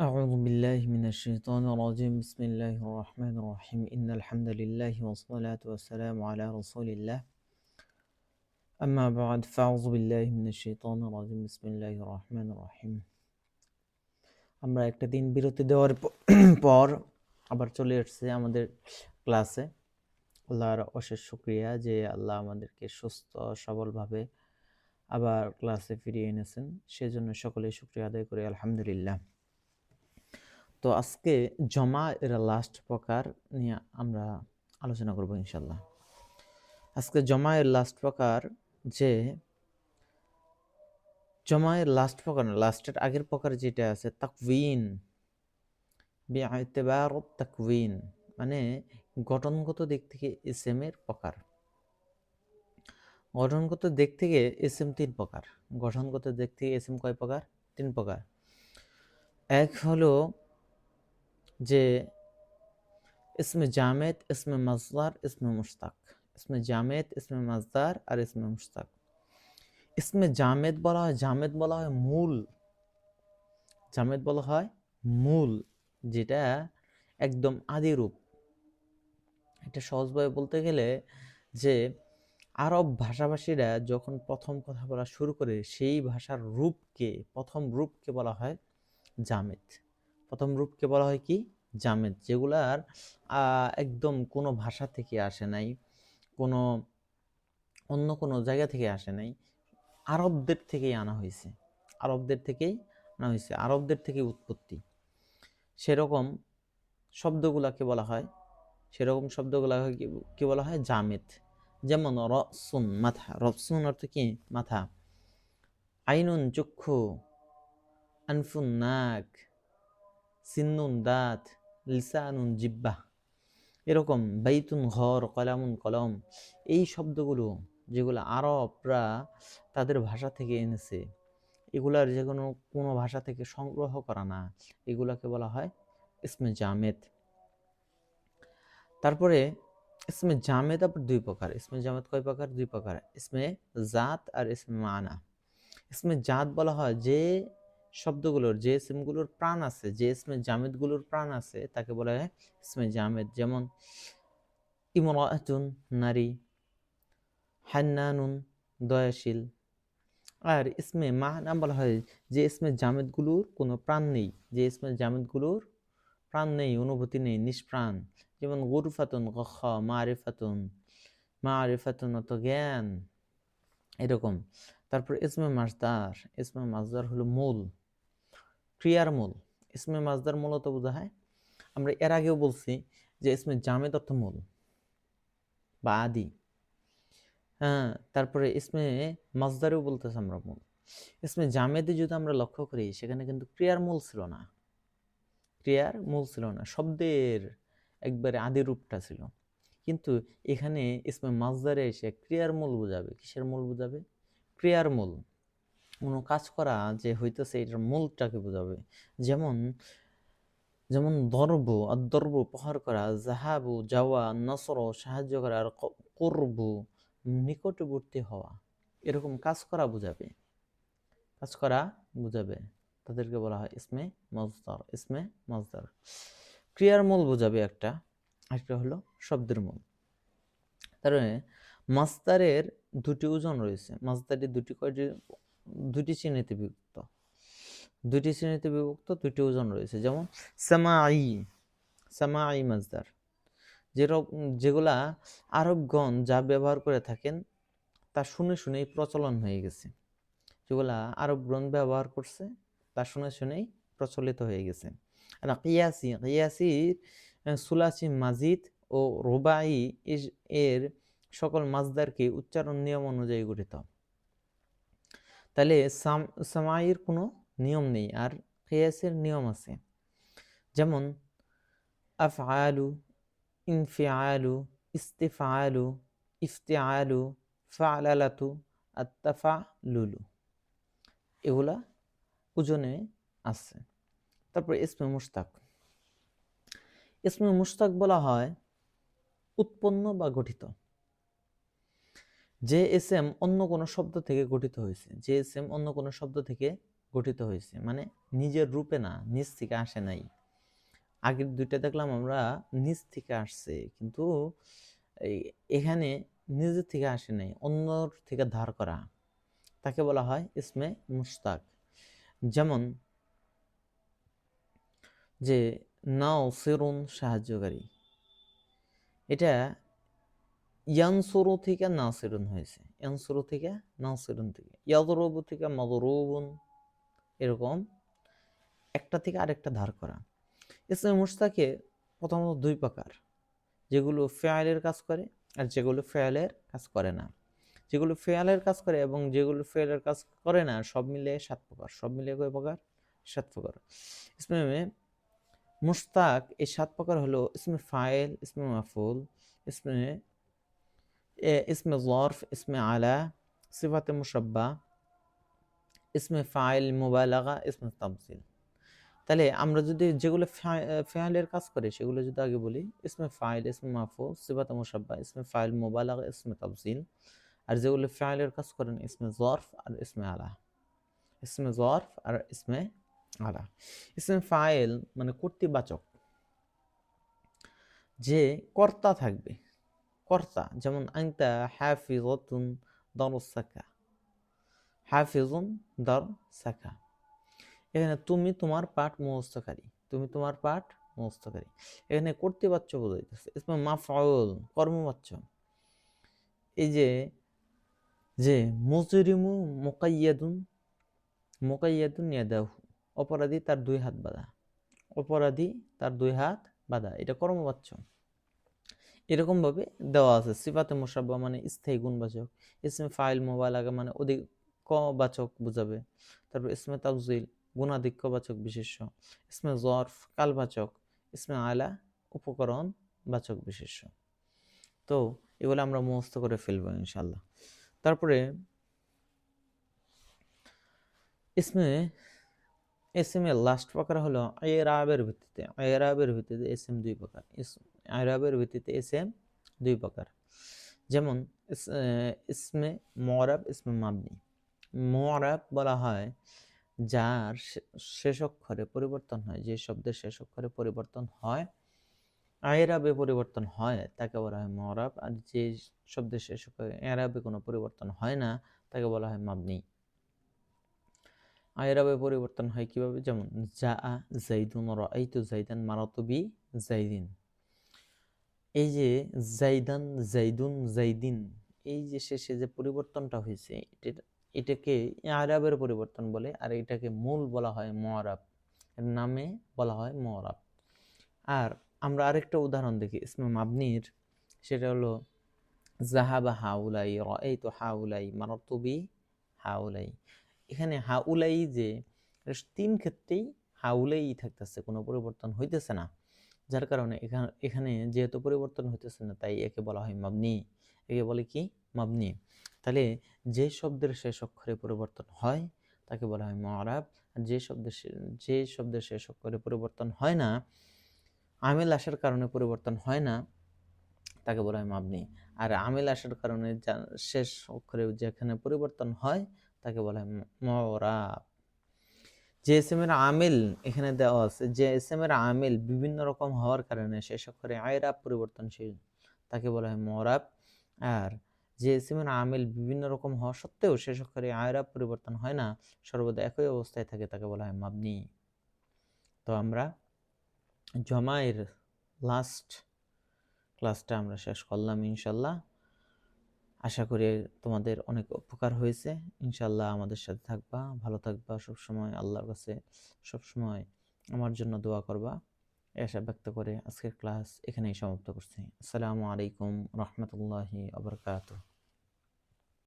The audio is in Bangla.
أعوذ بالله من الشيطان الرجيم بسم الله الرحمن الرحيم إن الحمد لله والصلاة والسلام على رسول الله أما بعد فأعوذ بالله من الشيطان الرجيم بسم الله الرحمن الرحيم আমরা একটা দিন বিরতি দেওয়ার পর আবার চলে এসেছি আমাদের ক্লাসে। আল্লাহর অশেষ শুকরিয়া যে আল্লাহ আমাদেরকে সুস্থ সবলভাবে আবার ক্লাসে ফিরিয়ে এনেছেন, সেজন্য সকলেই শুকরিয়া আদায় করি আলহামদুলিল্লাহ। তো আজকে জমা এর লাস্ট প্রকার নিয়ে আমরা আলোচনা করব ইনশাল্লাহ। আজকে জমা এর লাস্ট প্রকার, যে জমা এর লাস্ট প্রকার, লাস্টের আগের প্রকার যেটা আছে তাকউইন, বিআতিবার তাকউইন, মানে গঠনগত দিক থেকে ইসম এর প্রকার। গঠনগত দিক থেকে ইসম তিন প্রকার। গঠনগত দিক থেকে ইসম কয় প্রকার? তিন প্রকার। এক হলো যে ইসমে জামেদ, ইসমে মাজদার, ইসমে মুশতাক। ইসমে জামেদ, ইসমে মাজদার আর ইসমে মুশতাক। ইসমে জামেদ বলা হয়, জামেদ বলা হয় মূল, জামেদ বলা হয় মূল, যেটা একদম আদি রূপ। এটা সহজভাবে বলতে গেলে যে আরব ভাষাভাষীরা যখন প্রথম কথা বলা শুরু করে, সেই ভাষার রূপকে, প্রথম রূপকে বলা হয় জামেদ। প্রথম রূপকে বলা হয় কি? জামেদ, যেগুলার একদম কোনো ভাষা থেকে আসে নাই, কোনো অন্য কোনো জায়গা থেকে আসে নাই, আরবদের থেকেই আনা হয়েছে, আরবদের থেকেই আনা হয়েছে, আরবদের থেকে উৎপত্তি। সেরকম শব্দগুলাকে বলা হয়, সেরকম শব্দগুলাকে কি বলা হয়? জামেদ। যেমন রসুন, মাথা। রসুন অর্থ কি? মাথা। আইনুন চক্ষু, আনফুন নাক, সিন্নুন দাঁত, লিসানুন জিব্বাহ। এরকম বাইতুন ঘর, কলামুন কলম, এই শব্দগুলো যেগুলো আরবরা তাদের ভাষা থেকে এনেছে, এগুলার যে কোনো ভাষা থেকে সংগ্রহ করা না, এগুলাকে বলা হয় ইসমে জামেদ। তারপরে ইসমে জামেদ আবার দুই প্রকার। ইসমে জামেদ কয় প্রকার? দুই প্রকার। ইসমে জাত আর ইসমে মানা। ইসমে জাত বলা হয় যে শব্দগুলোর, যে ইসমগুলোর প্রাণ আছে, যে ইসমে জামেদগুলোর প্রাণ আছে, তাকে বলা হয় ইসমে জামেদ। যেমন ইমরাতুন, নারী, হান্নানুন, দয়াশীল। আর ইসমে মানা বলা হয় যে ইসমে জামেদগুলোর কোনো প্রাণ নেই, যে ইসমে জামেদগুলোর প্রাণ নেই, অনুভূতি নেই, নিষ্প্রাণ। যেমন গুরফাতুন, গখ, মারিফাতুন, মারিফাতুন অত জ্ঞান, এরকম। তারপর ইসমে মাজদার। ইসমে মাজদার হলো মূল, ক্রিয়ার মূল। ইসমে মাজদার মূলত বোঝা হয়, আমরা এর আগেও বলছি যে ইসমে জামেদ অর্থ মূল বা আদি। হ্যাঁ, তারপরে ইসমে মাজদারেও বলতেছে আমরা মূল। ইসমে জামেদে যদি আমরা লক্ষ্য করি, সেখানে কিন্তু ক্রিয়ার মূল ছিল না, ক্রিয়ার মূল ছিল না, শব্দের একবারে আদি রূপটা ছিল। কিন্তু এখানে ইসমে মাজদারে এসে ক্রিয়ার মূল বোঝাবে। কিসের মূল বোঝাবে? ক্রিয়ার মূল। কোনো কাজ করা যে হইতেছে, এটার মূলটাকে বোঝাবে। যেমন যেমন দরবু, আদরবু প্রহার করা, জাহাবু যাওয়া, নসর সাহায্য করা, আর করবু নিকটবর্তী হওয়া, এরকম কাজ করা বোঝাবে, কাজ করা বোঝাবে। তাদেরকে বলা হয় ইসমে মাজদার। ইসমে মাজদার ক্রিয়ার মূল বোঝাবে একটা, একটা হলো শব্দের মূল। তারপরে মাস্তারের দুটি ওজন রয়েছে। মাস্তারের দুটি শ্রেণীতে বিভক্ত, দুটি শ্রেণীতে বিভক্ত, দুটি ওজন রয়েছে। যেমন সামাই, সামাই মাজদার, যেগুলা আরবগণ যা ব্যবহার করে থাকেন তা শুনে শুনেই প্রচলন হয়ে গেছে। যেগুলা আরবগণ ব্যবহার করছে তা শুনে শুনেই প্রচলিত হয়ে গেছে। আর কিয়াসি, কিয়াসির সুলাসি মাজিদ ও রুবাই এর সকল মাজদারকে উচ্চারণ নিয়ম অনুযায়ী গঠিত। তাহলে সামাইয়ের কোনো নিয়ম নেই, আর কিয়াসের নিয়ম আছে। যেমন আফআলু, ইনফিআলু, ইস্তিফআলু, ইফতিআলু, ফাআলালাতু, আত্তাফালুলু, এগুলা ওজনে আছে। তারপর ইসমে মুশতাক। ইসমে মুশতাক বলা হয় উৎপন্ন বা গঠিত, যে ইসম অন্য কোনো শব্দ থেকে গঠিত হয়েছে, যে ইসম অন্য কোনো শব্দ থেকে গঠিত হয়েছে, মানে নিজের রূপে না, নিজ থেকে আসে নাই। আগের দুইটা দেখলাম আমরা নিজ থেকে আসছে, কিন্তু এখানে নিজের থেকে আসে নাই, অন্যর থেকে ধার করা, তাকে বলা হয় ইসমে মুশতাক। যেমন যে নাসিরুন সাহায্যকারী, এটা ইয়ানসুরু থেকে নাসিরুন হয়েছে, ইয়ানসুরু থেকে নাসিরুন থেকে, ইয়াদরুবু থেকে মাদরুবুন, এরকম একটা থেকে আরেকটা ধার করা। ইসমে মুশতাকে প্রথমত দুই প্রকার, যেগুলো ফেয়ালের কাজ করে আর যেগুলো ফেয়ালের কাজ করে না। যেগুলো ফেয়ালের কাজ করে এবং যেগুলো ফেয়ালের কাজ করে না, সব মিলে 7 প্রকার। সব মিলে কয় প্রকার? 7 প্রকার। ইসমে মুশতাক এই 7 প্রকার হলো ইসমে ফাইল, ইসমে মাফউল, ইসমে ইসমে যরফ, ইসমে আলা, সিফাতে মুশাব্বা, ইসমে ফাইল মুবালাগা, ইসমে তাফজিল। তাহলে আমরা যদি যেগুলো ফাইলের কাজ করে সেগুলো যদি আগে বলি, ইসমে ফাইল, ইসমে মাফউল, সিফাতে মুশাব্বা, ইসমে ফাইল মুবালাগা, ইসমে তাফজিল। আর যেগুলো ফাইলের কাজ করেন ইসমে যরফ আর ইসমে আলা, ইসমে যরফ আর ইসমে আলা। ইসমে ফাইল মানে কর্তৃবাচক, যে কর্তা থাকবে, কর্তা। যেমন আনতা হাফিজাতুন দারুসাকা, হাফিজুন দারসাকা, এখানে তুমি তোমার পাঠ মুখস্থকারী, তুমি তোমার পাঠ মুখস্থকারী। এখানে কর্তৃবাচ্য বোঝাইতেছে। ইসমে মাফউল কর্মবাচ্য, এই যে যে মুজরিমু মুকাইয়াদুন, মুকাইয়াদুন ইয়াদাহু, অপরাধী তার 2 হাত বাঁধা, অপরাধী তার 2 হাত বাঁধা, এটা কর্মবাচ্য। এরকম ভাবে দেওয়া আছে। সিফাতে মুশাব্বা মানে স্থায়ী গুণবাচক, ইসমে ফাইল মুবালাগা মানে অধিকবাচক বোঝাবে। তারপর ইসমে তাফজিল গুণাধিক্যবাচক বিশেষ্য, ইসমে যরফ কালবাচক, ইসমে আলা উপকরণ বাচক বিশেষ্য। তো এগুলো আমরা মুখস্থ করে ফেলবো ইনশাল্লাহ। তারপরে ইসমের লাস্ট প্রকার হলো ইরাবের ভিত্তিতে। ইরাবের ভিত্তিতে ইসম 2 প্রকার। ইরাবের ভিত্তিতে ইসম 2 প্রকার। যেমন ইসমে মুরাব, ইসমে মাবনি। মুরাব বলা হয় যার শেষ অক্ষরে পরিবর্তন হয়, যে শব্দের শেষ অক্ষরে পরিবর্তন হয়, ইরাবে পরিবর্তন হয়, তাকে বলা হয় মুরাব। আর যে শব্দের শেষ অক্ষরে ইরাবে কোনো পরিবর্তন হয় না, তাকে বলা হয় মাবনি। ইরাবে পরিবর্তন হয় কিভাবে? যেমন জা যাইদুন রাআইতু যাইদান মারাতু বি যাইদিন। এই যে যাইদান, যাইদুন, যাইদিন, এই যে শেষে যে পরিবর্তনটা হয়েছে, এটাকে ইরাবের পরিবর্তন বলে, আর এটাকে মূল বলা হয় মুরাব, এর নামে বলা হয় মুরাব। আর আমরা আরেকটা উদাহরণ দেখি ইসমে মাবনির, সেটা হলো যাহাবা হাউলাই রাআইতু হাউলাই মারাতু বি হাউলাই। এখানে হাউলাই যে 3 ক্ষেত্রেই হাউলাই থাকতেছে, কোনো পরিবর্তন হইতেছে না, যার কারণে এখানে যেহেতু পরিবর্তন হইতেছে না, তাই একে বলা হয় মাবনি। একে বলে কি? মাবনি। তাহলে যে শব্দের শেষ অক্ষরে পরিবর্তন হয় তাকে বলা হয় মুরাব, আর যে শব্দের শেষ অক্ষরে পরিবর্তন হয় না, আমিল আসার কারণে পরিবর্তন হয় না, তাকে বলা হয় মাবনি। আর আমিল আসার কারণে শেষ অক্ষরে যেখানে পরিবর্তন হয় তাকে বলা হয় মুরাব। যে ইসমের আমিল এখানে দেওয়া আছে, যে ইসমের আমিল বিভিন্ন রকম হওয়ার কারণে শেষ অক্ষরে ইরাব পরিবর্তনশীল, তাকে বলা হয় মুরাব। আর যে ইসমের আমিল বিভিন্ন রকম হওয়া সত্ত্বেও শেষ অক্ষরে ইরাব পরিবর্তন হয় না, সর্বদা একই অবস্থায় থাকে, তাকে বলা হয় মাবনি। তো আমরা জমায়ের লাস্ট ক্লাসটা আমরা শেষ করলাম ইনশাল্লাহ। আশা করি তোমাদের অনেক উপকার হয়েছে। ইনশাল্লাহ আমাদের সাথে থাকবা, ভালো থাকবা, সবসময় আল্লাহর কাছে সবসময় আমার জন্য দোয়া করবা, এই আশা ব্যক্ত করে আজকের ক্লাস এখানেই সমাপ্ত করছি। আসসালামু আলাইকুম রহমতুল্লাহি ওয়া বারাকাতুহু।